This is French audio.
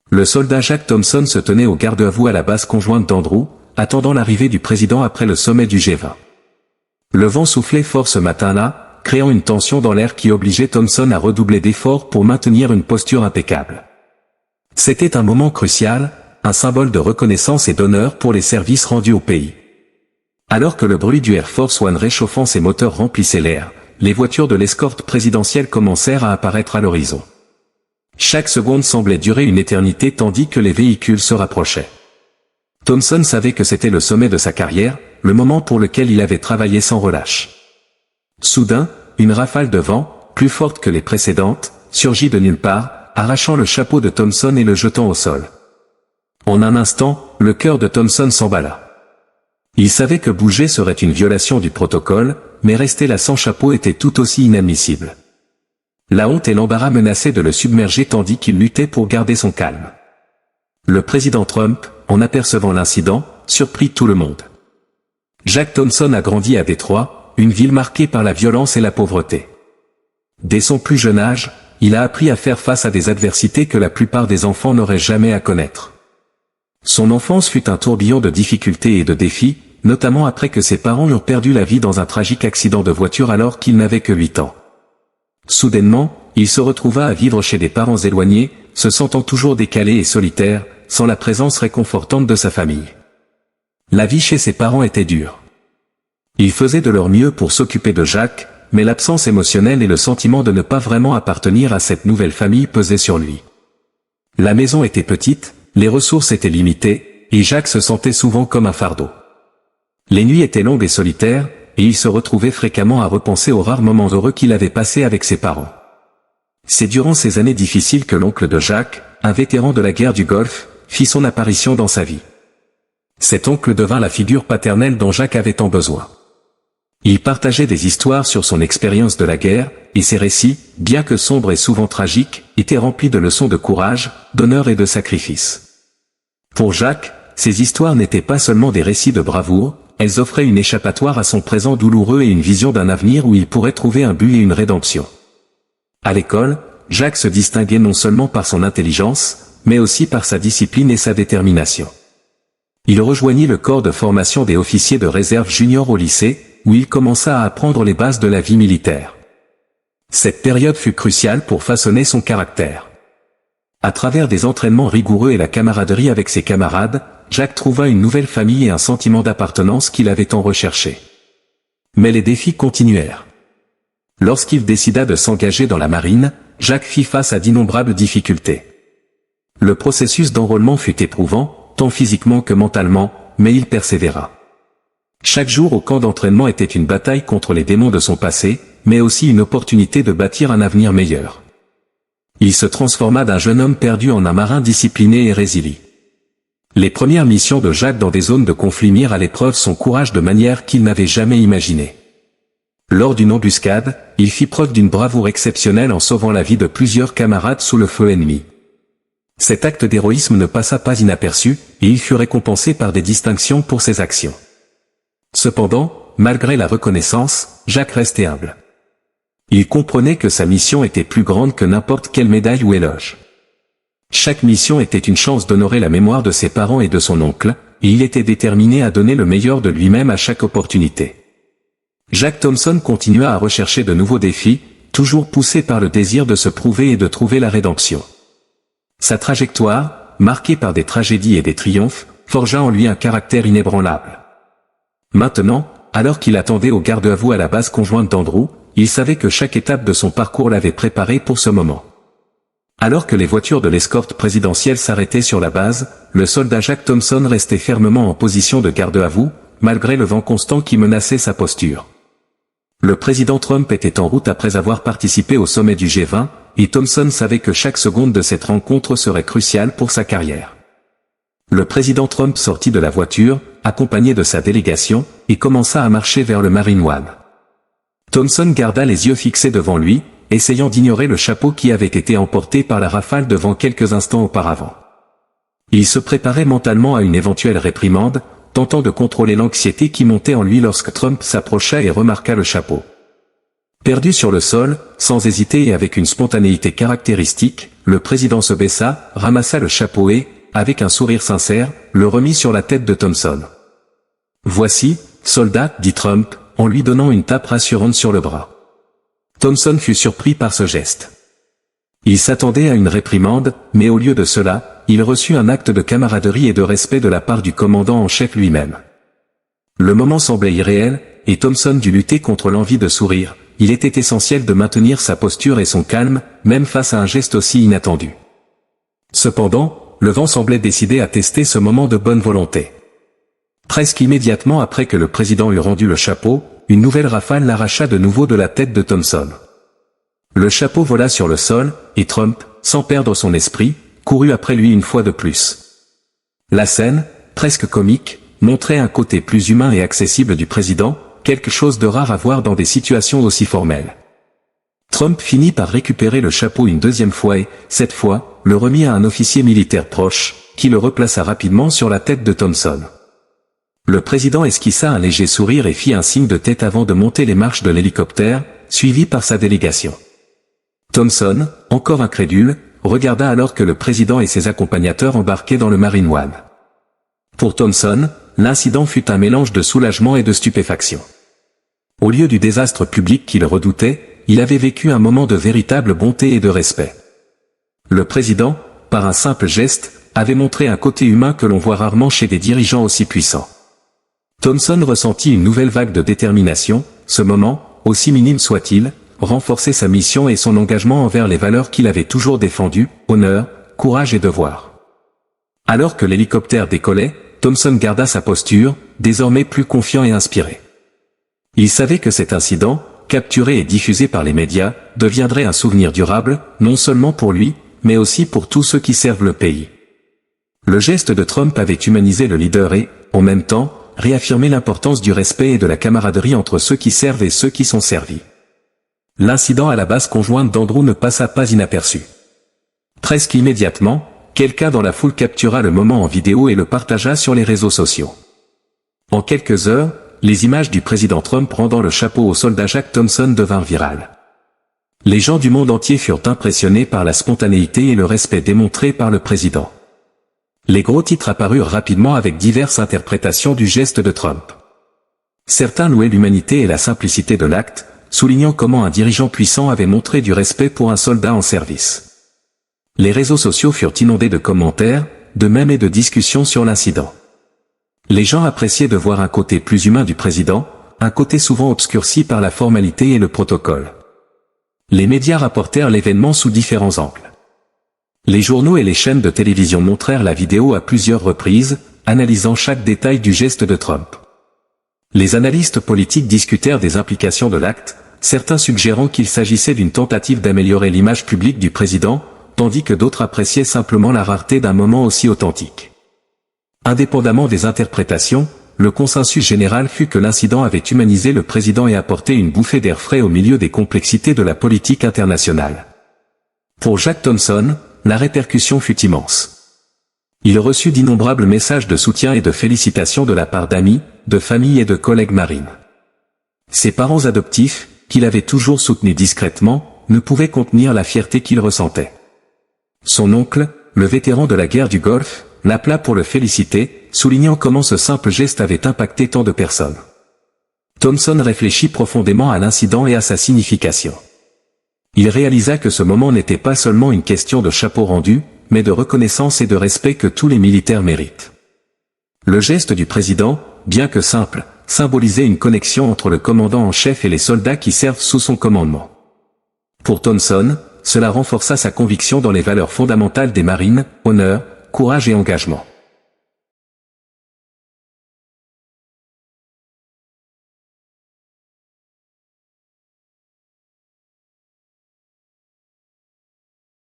Le soldat Jack Thompson se tenait au garde-à-vous à la base conjointe d'Andrew, attendant l'arrivée du président après le sommet du G20. Le vent soufflait fort ce matin-là, créant une tension dans l'air qui obligeait Thompson à redoubler d'efforts pour maintenir une posture impeccable. C'était un moment crucial, un symbole de reconnaissance et d'honneur pour les services rendus au pays. Alors que le bruit du Air Force One réchauffant ses moteurs remplissait l'air, les voitures de l'escorte présidentielle commencèrent à apparaître à l'horizon. Chaque seconde semblait durer une éternité tandis que les véhicules se rapprochaient. Thompson savait que c'était le sommet de sa carrière, le moment pour lequel il avait travaillé sans relâche. Soudain, une rafale de vent, plus forte que les précédentes, surgit de nulle part, arrachant le chapeau de Thompson et le jetant au sol. En un instant, le cœur de Thompson s'emballa. Il savait que bouger serait une violation du protocole, mais rester là sans chapeau était tout aussi inadmissible. La honte et l'embarras menaçaient de le submerger tandis qu'il luttait pour garder son calme. Le président Trump, en apercevant l'incident, surprit tout le monde. Jack Thompson a grandi à Détroit, une ville marquée par la violence et la pauvreté. Dès son plus jeune âge, il a appris à faire face à des adversités que la plupart des enfants n'auraient jamais à connaître. Son enfance fut un tourbillon de difficultés et de défis, notamment après que ses parents eurent perdu la vie dans un tragique accident de voiture alors qu'il n'avait que 8 ans. Soudainement, il se retrouva à vivre chez des parents éloignés, se sentant toujours décalé et solitaire, sans la présence réconfortante de sa famille. La vie chez ses parents était dure. Ils faisaient de leur mieux pour s'occuper de Jack, mais l'absence émotionnelle et le sentiment de ne pas vraiment appartenir à cette nouvelle famille pesaient sur lui. La maison était petite, les ressources étaient limitées, et Jack se sentait souvent comme un fardeau. Les nuits étaient longues et solitaires, et il se retrouvait fréquemment à repenser aux rares moments heureux qu'il avait passés avec ses parents. C'est durant ces années difficiles que l'oncle de Jack, un vétéran de la guerre du Golfe, fit son apparition dans sa vie. Cet oncle devint la figure paternelle dont Jack avait tant besoin. Il partageait des histoires sur son expérience de la guerre, et ses récits, bien que sombres et souvent tragiques, étaient remplis de leçons de courage, d'honneur et de sacrifice. Pour Jack, ces histoires n'étaient pas seulement des récits de bravoure, elles offraient une échappatoire à son présent douloureux et une vision d'un avenir où il pourrait trouver un but et une rédemption. À l'école, Jack se distinguait non seulement par son intelligence, mais aussi par sa discipline et sa détermination. Il rejoignit le corps de formation des officiers de réserve junior au lycée, où il commença à apprendre les bases de la vie militaire. Cette période fut cruciale pour façonner son caractère. À travers des entraînements rigoureux et la camaraderie avec ses camarades, Jack trouva une nouvelle famille et un sentiment d'appartenance qu'il avait tant recherché. Mais les défis continuèrent. Lorsqu'il décida de s'engager dans la marine, Jack fit face à d'innombrables difficultés. Le processus d'enrôlement fut éprouvant, tant physiquement que mentalement, mais il persévéra. Chaque jour au camp d'entraînement était une bataille contre les démons de son passé, mais aussi une opportunité de bâtir un avenir meilleur. Il se transforma d'un jeune homme perdu en un marin discipliné et résilient. Les premières missions de Jack dans des zones de conflit mirent à l'épreuve son courage de manière qu'il n'avait jamais imaginée. Lors d'une embuscade, il fit preuve d'une bravoure exceptionnelle en sauvant la vie de plusieurs camarades sous le feu ennemi. Cet acte d'héroïsme ne passa pas inaperçu, et il fut récompensé par des distinctions pour ses actions. Cependant, malgré la reconnaissance, Jack restait humble. Il comprenait que sa mission était plus grande que n'importe quelle médaille ou éloge. Chaque mission était une chance d'honorer la mémoire de ses parents et de son oncle, et il était déterminé à donner le meilleur de lui-même à chaque opportunité. Jack Thompson continua à rechercher de nouveaux défis, toujours poussé par le désir de se prouver et de trouver la rédemption. Sa trajectoire, marquée par des tragédies et des triomphes, forgea en lui un caractère inébranlable. Maintenant, alors qu'il attendait au garde-à-vous à la base conjointe d'Andrew, il savait que chaque étape de son parcours l'avait préparé pour ce moment. Alors que les voitures de l'escorte présidentielle s'arrêtaient sur la base, le soldat Jack Thompson restait fermement en position de garde-à-vous, malgré le vent constant qui menaçait sa posture. Le président Trump était en route après avoir participé au sommet du G20, et Thompson savait que chaque seconde de cette rencontre serait cruciale pour sa carrière. Le président Trump sortit de la voiture, accompagné de sa délégation, et commença à marcher vers le Marine One. Thompson garda les yeux fixés devant lui, essayant d'ignorer le chapeau qui avait été emporté par la rafale de vent quelques instants auparavant. Il se préparait mentalement à une éventuelle réprimande, tentant de contrôler l'anxiété qui montait en lui lorsque Trump s'approcha et remarqua le chapeau. Perdu sur le sol, sans hésiter et avec une spontanéité caractéristique, le président se baissa, ramassa le chapeau et, avec un sourire sincère, le remit sur la tête de Thompson. « Voici, soldat, dit Trump, en lui donnant une tape rassurante sur le bras. Thompson fut surpris par ce geste. Il s'attendait à une réprimande, mais au lieu de cela, il reçut un acte de camaraderie et de respect de la part du commandant en chef lui-même. Le moment semblait irréel, et Thompson dut lutter contre l'envie de sourire. Il était essentiel de maintenir sa posture et son calme, même face à un geste aussi inattendu. Cependant, le vent semblait décidé à tester ce moment de bonne volonté. Presque immédiatement après que le président eut rendu le chapeau, une nouvelle rafale l'arracha de nouveau de la tête de Thompson. Le chapeau vola sur le sol, et Trump, sans perdre son esprit, courut après lui une fois de plus. La scène, presque comique, montrait un côté plus humain et accessible du président, quelque chose de rare à voir dans des situations aussi formelles. Trump finit par récupérer le chapeau une deuxième fois et, cette fois, le remit à un officier militaire proche, qui le replaça rapidement sur la tête de Thompson. Le président esquissa un léger sourire et fit un signe de tête avant de monter les marches de l'hélicoptère, suivi par sa délégation. Thompson, encore incrédule, regarda alors que le président et ses accompagnateurs embarquaient dans le Marine One. Pour Thompson, l'incident fut un mélange de soulagement et de stupéfaction. Au lieu du désastre public qu'il redoutait, il avait vécu un moment de véritable bonté et de respect. Le président, par un simple geste, avait montré un côté humain que l'on voit rarement chez des dirigeants aussi puissants. Thompson ressentit une nouvelle vague de détermination, ce moment, aussi minime soit-il, renforçait sa mission et son engagement envers les valeurs qu'il avait toujours défendues, honneur, courage et devoir. Alors que l'hélicoptère décollait, Thompson garda sa posture, désormais plus confiant et inspiré. Il savait que cet incident, capturé et diffusé par les médias, deviendrait un souvenir durable, non seulement pour lui, mais aussi pour tous ceux qui servent le pays. Le geste de Trump avait humanisé le leader et, en même temps, réaffirmé l'importance du respect et de la camaraderie entre ceux qui servent et ceux qui sont servis. L'incident à la base conjointe d'Andrew ne passa pas inaperçu. Presque immédiatement, quelqu'un dans la foule captura le moment en vidéo et le partagea sur les réseaux sociaux. En quelques heures, les images du président Trump rendant le chapeau au soldat Jack Thompson devinrent virales. Les gens du monde entier furent impressionnés par la spontanéité et le respect démontré par le président. Les gros titres apparurent rapidement avec diverses interprétations du geste de Trump. Certains louaient l'humanité et la simplicité de l'acte, soulignant comment un dirigeant puissant avait montré du respect pour un soldat en service. Les réseaux sociaux furent inondés de commentaires, de mèmes et de discussions sur l'incident. Les gens appréciaient de voir un côté plus humain du président, un côté souvent obscurci par la formalité et le protocole. Les médias rapportèrent l'événement sous différents angles. Les journaux et les chaînes de télévision montrèrent la vidéo à plusieurs reprises, analysant chaque détail du geste de Trump. Les analystes politiques discutèrent des implications de l'acte, certains suggérant qu'il s'agissait d'une tentative d'améliorer l'image publique du président, tandis que d'autres appréciaient simplement la rareté d'un moment aussi authentique. Indépendamment des interprétations, le consensus général fut que l'incident avait humanisé le président et apporté une bouffée d'air frais au milieu des complexités de la politique internationale. Pour Jack Thompson, la répercussion fut immense. Il reçut d'innombrables messages de soutien et de félicitations de la part d'amis, de familles et de collègues marines. Ses parents adoptifs, qu'il avait toujours soutenus discrètement, ne pouvaient contenir la fierté qu'il ressentait. Son oncle, le vétéran de la guerre du Golfe, l'appela pour le féliciter, soulignant comment ce simple geste avait impacté tant de personnes. Thompson réfléchit profondément à l'incident et à sa signification. Il réalisa que ce moment n'était pas seulement une question de chapeau rendu, mais de reconnaissance et de respect que tous les militaires méritent. Le geste du président, bien que simple, symbolisait une connexion entre le commandant en chef et les soldats qui servent sous son commandement. Pour Thompson, cela renforça sa conviction dans les valeurs fondamentales des marines, honneur, courage et engagement.